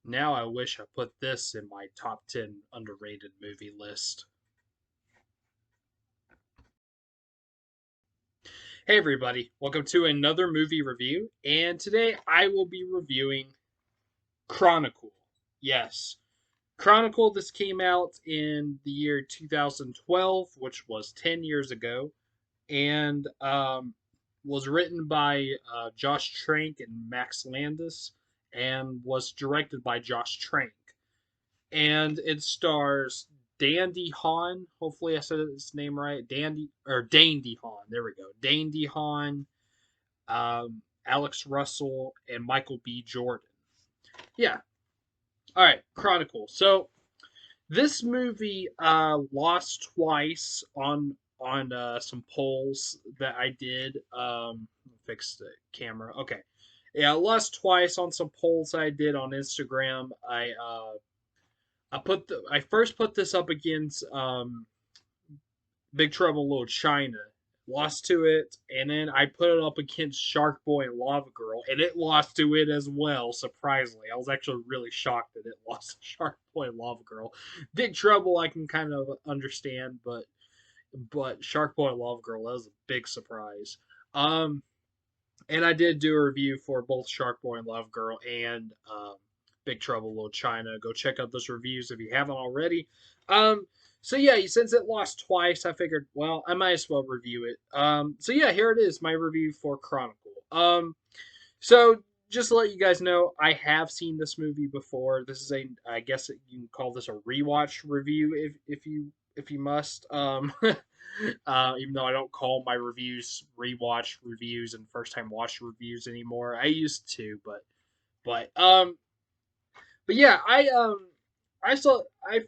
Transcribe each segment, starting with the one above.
Now I wish I put this in my top 10 underrated movie list. Hey everybody, welcome to another movie review, and today I will be reviewing Chronicle. Yes, Chronicle. This came out in the year 2012, which was 10 years ago, and was written by Josh Trank and Max Landis, and was directed by Josh Trank. And it stars Dandy Hawn. Hopefully, I said his name right. Dane DeHaan. There we go. Dane DeHaan, Alex Russell, and Michael B. Jordan. Yeah. All right. Chronicle. So this movie lost twice on some polls that I did. Fix the camera. Okay. Yeah, I lost twice on some polls I did on Instagram. I first put this up against Big Trouble in Little China, lost to it, and then I put it up against Shark Boy and Lava Girl, and it lost to it as well. Surprisingly, I was actually really shocked that it lost to Shark Boy and Lava Girl. Big Trouble I can kind of understand, but Shark Boy and Lava Girl, that was a big surprise. Um, and I did do a review for both Shark Boy and Love Girl and Big Trouble in Little China. Go check out those reviews if you haven't already. Um, so yeah, since it lost twice, I figured, well, I might as well review it. So yeah, here it is, my review for Chronicle. So just to let you guys know, I have seen this movie before. This is I guess you can call this a rewatch review if you must. Even though I don't call my reviews rewatch reviews and first time watch reviews anymore. I used to, but um but yeah, I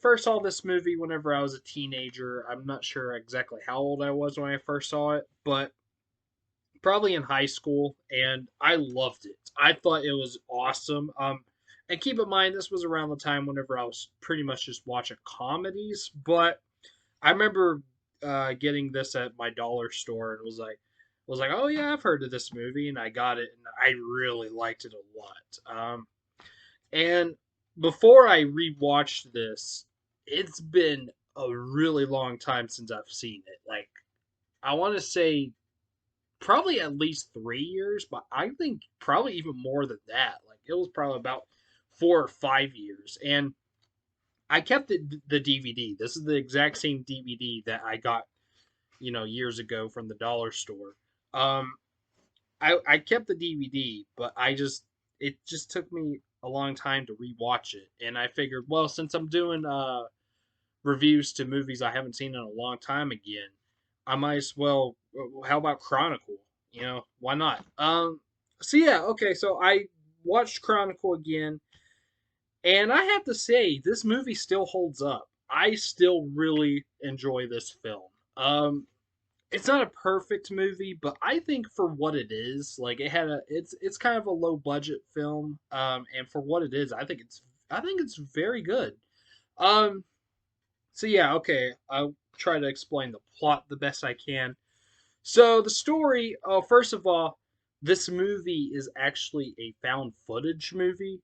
first saw this movie whenever I was a teenager. I'm not sure exactly how old I was when I first saw it, but probably in high school, and I loved it. I thought it was awesome. And keep in mind, this was around the time whenever I was pretty much just watching comedies. But I remember getting this at my dollar store, and was like, oh yeah, I've heard of this movie, and I got it, and I really liked it a lot. And before I rewatched this, it's been a really long time since I've seen it. Like I want to say probably at least 3 years, but I think probably even more than that. Like it was probably about 4 or 5 years, and I kept the DVD. This is the exact same DVD that I got, years ago from the dollar store. Um, I kept the DVD, but it just took me a long time to rewatch it, and I figured, well, since I'm doing reviews to movies I haven't seen in a long time again, I might as well. How about Chronicle? Why not? So yeah, okay. So I watched Chronicle again, and I have to say, this movie still holds up. I still really enjoy this film. It's not a perfect movie, but I think for what it is, like it's kind of a low budget film. And for what it is, I think it's very good. Um, so yeah, okay, I'll try to explain the plot the best I can. So the story, first of all, this movie is actually a found footage movie.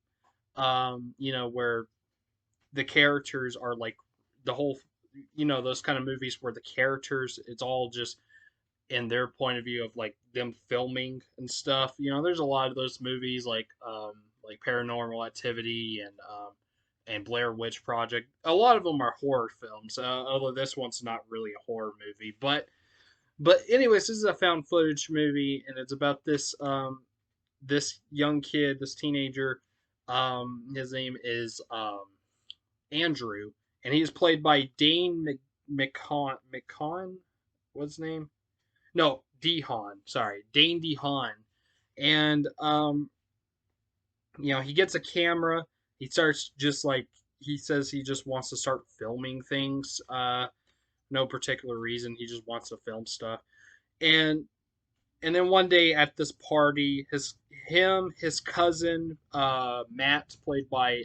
Where the characters are like the whole, those kind of movies where the characters, it's all just in their point of view of like them filming and stuff. There's a lot of those movies like Paranormal Activity and Blair Witch Project. A lot of them are horror films. Although this one's not really a horror movie, but anyways, this is a found footage movie, and it's about this young kid, this teenager. His name is Andrew, and he is played by Dane McCon. What's his name? No, Dehan. Sorry, Dane Dehan. And he gets a camera. He starts just like he says he just wants to start filming things. No particular reason. He just wants to film stuff. And and then one day at this party, his cousin Matt, played by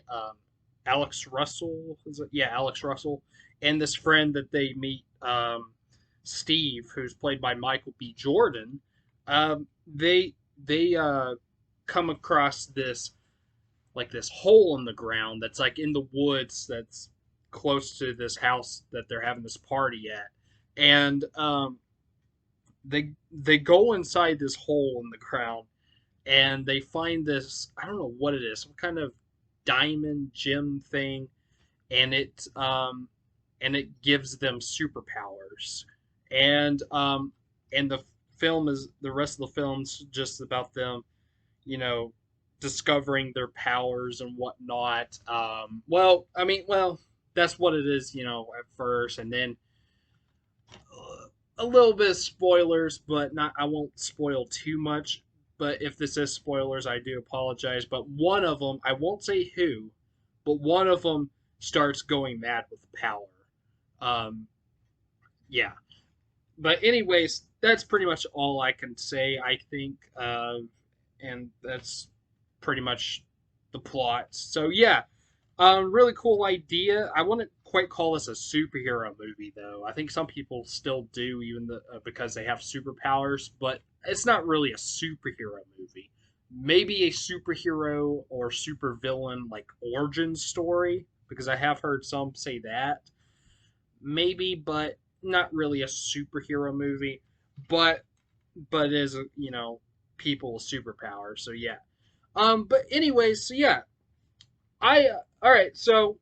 Alex Russell, is it? Yeah, Alex Russell, and this friend that they meet, Steve, who's played by Michael B. Jordan. They come across this like this hole in the ground that's like in the woods that's close to this house that they're having this party at. And they go inside this hole in the ground and they find this, I don't know what it is, some kind of diamond gem thing, and it gives them superpowers. And the the rest of the film's just about them, you know, discovering their powers and whatnot. Well, that's what it is, at first, and then a little bit of spoilers, but not. I won't spoil too much. But if this is spoilers, I do apologize. But one of them, I won't say who, but one of them starts going mad with power. Um, yeah. But anyways, that's pretty much all I can say. I think, and that's pretty much the plot. So yeah, really cool idea. I wouldn't quite call this a superhero movie, though. I think some people still do, because they have superpowers, but it's not really a superhero movie. Maybe a superhero or supervillain like origin story, because I have heard some say that. Maybe, but not really a superhero movie. But but it is, people with superpowers. So yeah. But anyways, so yeah, all right. So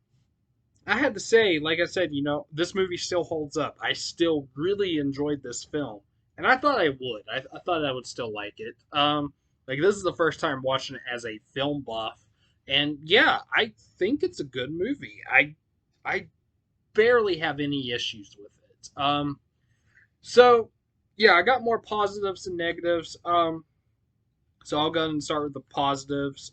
I had to say, like I said, this movie still holds up. I still really enjoyed this film, and I thought I would. I thought I would still like it. Like this is the first time watching it as a film buff, and yeah, I think it's a good movie. I barely have any issues with it. So yeah, I got more positives than negatives. So I'll go ahead and start with the positives.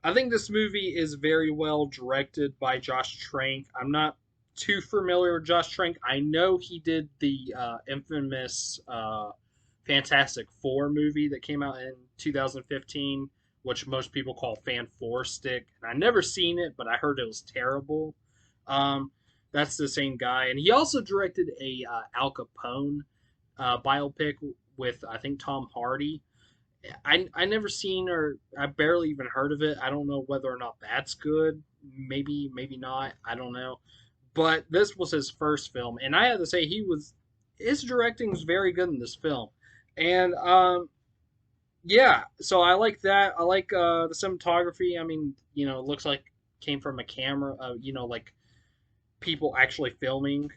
I think this movie is very well directed by Josh Trank. I'm not too familiar with Josh Trank. I know he did the infamous Fantastic Four movie that came out in 2015, which most people call Fan Four Stick. And I never seen it, but I heard it was terrible. Um, that's the same guy, and he also directed a Al Capone biopic with, I think, Tom Hardy. I never seen, or I barely even heard of it. I don't know whether or not that's good. Maybe not. I don't know. But this was his first film, and I have to say his directing was very good in this film. And yeah, so I like that. I like the cinematography. I mean, it looks like came from a camera. Like people actually filming,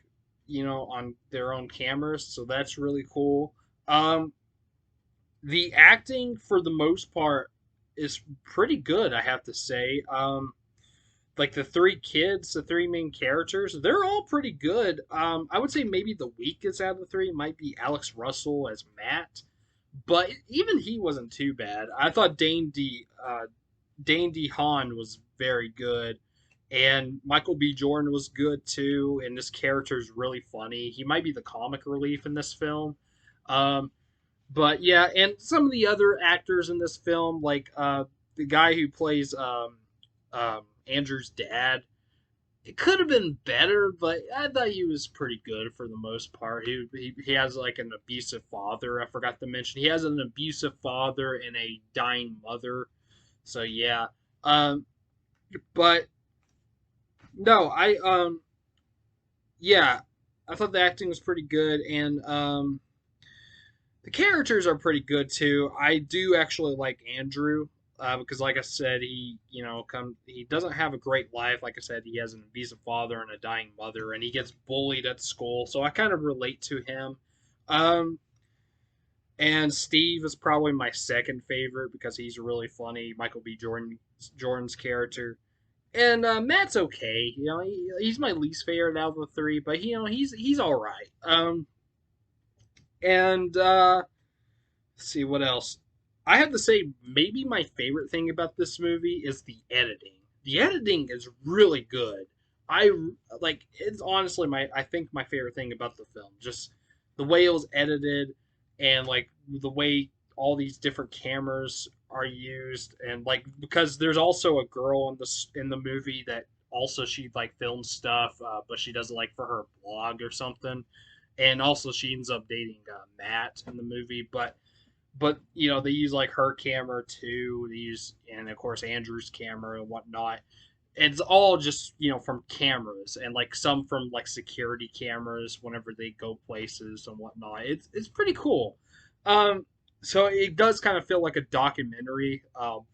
on their own cameras. So that's really cool. Um, the acting for the most part is pretty good, I have to say. Like the three kids, the three main characters, they're all pretty good. I would say maybe the weakest out of the three might be Alex Russell as Matt, but even he wasn't too bad. I thought Dane DeHaan was very good, and Michael B. Jordan was good too. And this character is really funny. He might be the comic relief in this film. Um, but yeah, and some of the other actors in this film, like the guy who plays Andrew's dad, it could have been better, but I thought he was pretty good for the most part. He has like an abusive father. I forgot to mention he has an abusive father and a dying mother. So yeah, um, but no, yeah, I thought the acting was pretty good, and the characters are pretty good too. I do actually like Andrew, because, like I said, he doesn't have a great life. Like I said, he has an abusive father and a dying mother, and he gets bullied at school. So I kind of relate to him. Um, and Steve is probably my second favorite because he's really funny. Michael B. Jordan's character. And Matt's okay. He's my least favorite out of the three, but he's all right. And let's see what else. I have to say, maybe my favorite thing about this movie is the editing. The editing is really good. I like it's honestly I think my favorite thing about the film, just the way it was edited, and like the way all these different cameras are used, and like because there's also a girl in the movie that also she like films stuff, but she does it like for her blog or something, and also she ends up dating Matt in the movie, but but you know they use like her camera too. They use, and of course Andrew's camera and whatnot. It's all just from cameras, and like some from like security cameras whenever they go places and whatnot. It's pretty cool. Um, so it does kind of feel like a documentary,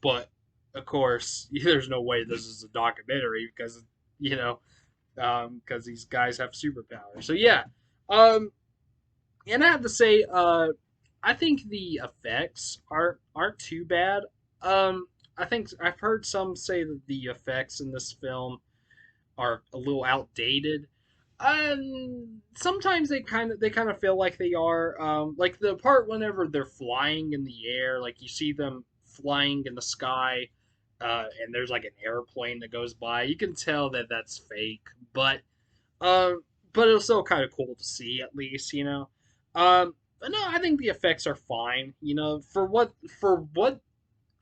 but of course there's no way this is a documentary because you know because these guys have superpowers. So yeah, um, and I have to say, I think the effects aren't too bad. I think I've heard some say that the effects in this film are a little outdated. Sometimes they kind of feel like they are. Like the part whenever they're flying in the air, like you see them flying in the sky, and there's like an airplane that goes by. You can tell that that's fake, um, but it was still kind of cool to see at least. But no, I think the effects are fine. For what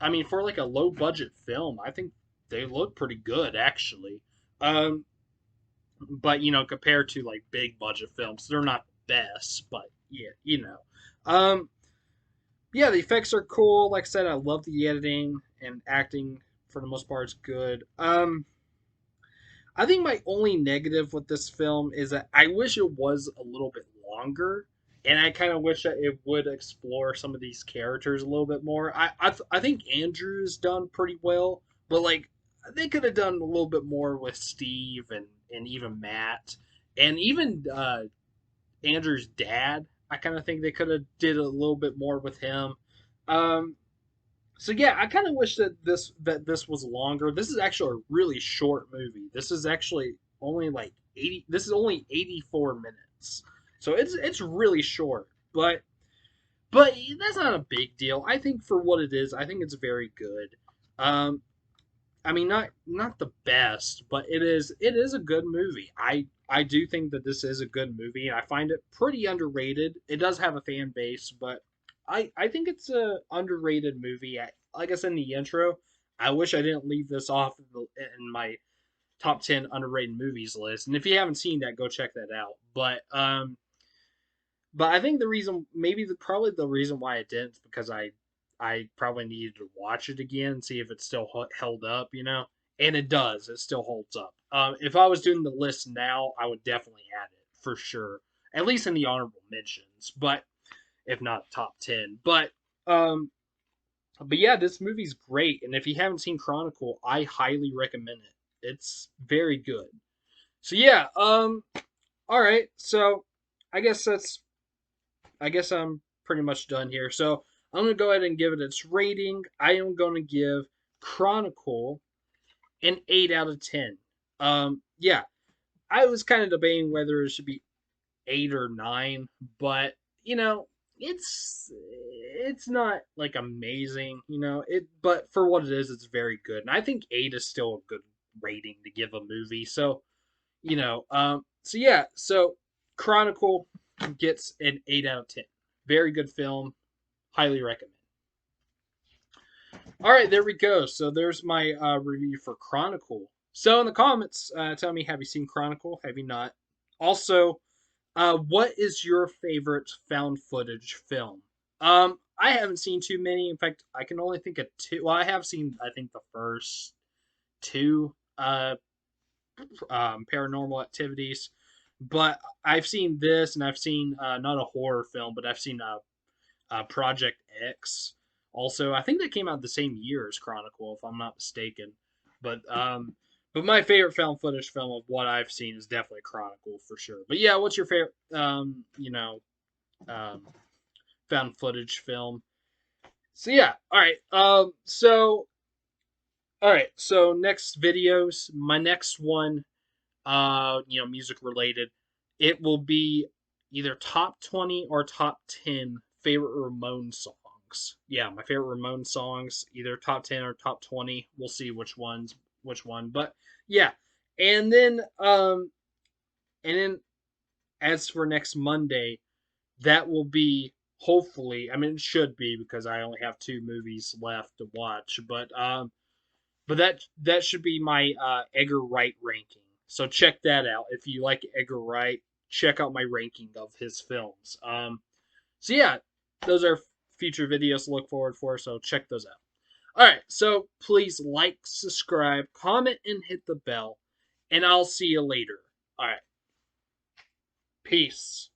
I mean, for like a low budget film, I think they look pretty good actually. Um, but compared to like big budget films, they're not the best. But yeah. Um, yeah, the effects are cool. Like I said, I love the editing and acting for the most part is good. I think my only negative with this film is that I wish it was a little bit longer, and I kind of wish that it would explore some of these characters a little bit more. I think Andrew's done pretty well, but like they could have done a little bit more with Steve and even Matt, and even Andrew's dad. I kind of think they could have did a little bit more with him. Um, so yeah, I kind of wish that this was longer. This is actually a really short movie. This is actually only like 80. This is only 84 minutes. So it's really short, but that's not a big deal. I think for what it is, I think it's very good. Um, I mean, not the best, but it is a good movie. I do think that this is a good movie. I find it pretty underrated. It does have a fan base, but I think it's a underrated movie. Like I said in the intro, I wish I didn't leave this off in my top 10 underrated movies list. And if you haven't seen that, go check that out. But I think the reason, maybe probably the reason why I didn't is because I probably needed to watch it again, see if it still held up. And it does. It still holds up. If I was doing the list now, I would definitely add it for sure, at least in the honorable mentions, but if not top 10. But yeah, this movie's great, and if you haven't seen Chronicle, I highly recommend it. It's very good. So yeah, all right. So I guess that's I guess I'm pretty much done here. So I'm gonna go ahead and give it its rating. I am gonna give Chronicle an 8 out of 10. Yeah, I was kind of debating whether it should be 8 or 9, but you know, it's not like amazing. But for what it is, it's very good, and I think 8 is still a good rating to give a movie. So yeah, so Chronicle gets an 8 out of 10. Very good film. Highly recommend. All right, there we go. So there's my review for Chronicle. So in the comments, tell me, have you seen Chronicle? Have you not? Also, what is your favorite found footage film? I haven't seen too many. In fact, I can only think of two. Well, I have seen, I think, the first two paranormal activities, but I've seen this, and I've seen not a horror film, but I've seen Project X. Also, I think that came out the same year as Chronicle, if I'm not mistaken. But my favorite found footage film of what I've seen is definitely Chronicle for sure. But yeah, what's your favorite um, found footage film? So yeah, all right. So next videos, my next one, music related, it will be either top 20 or top 10 favorite Ramon songs. Yeah, my favorite Ramon songs, either top 10 or top 20. We'll see which one. But yeah. And then as for next Monday, that will be, hopefully, I mean it should be because I only have 2 movies left to watch, but that should be my Edgar Wright ranking. So check that out. If you like Edgar Wright, check out my ranking of his films. So yeah, those are future videos to look forward for, so check those out. Alright, so please like, subscribe, comment, and hit the bell, and I'll see you later. Alright, peace.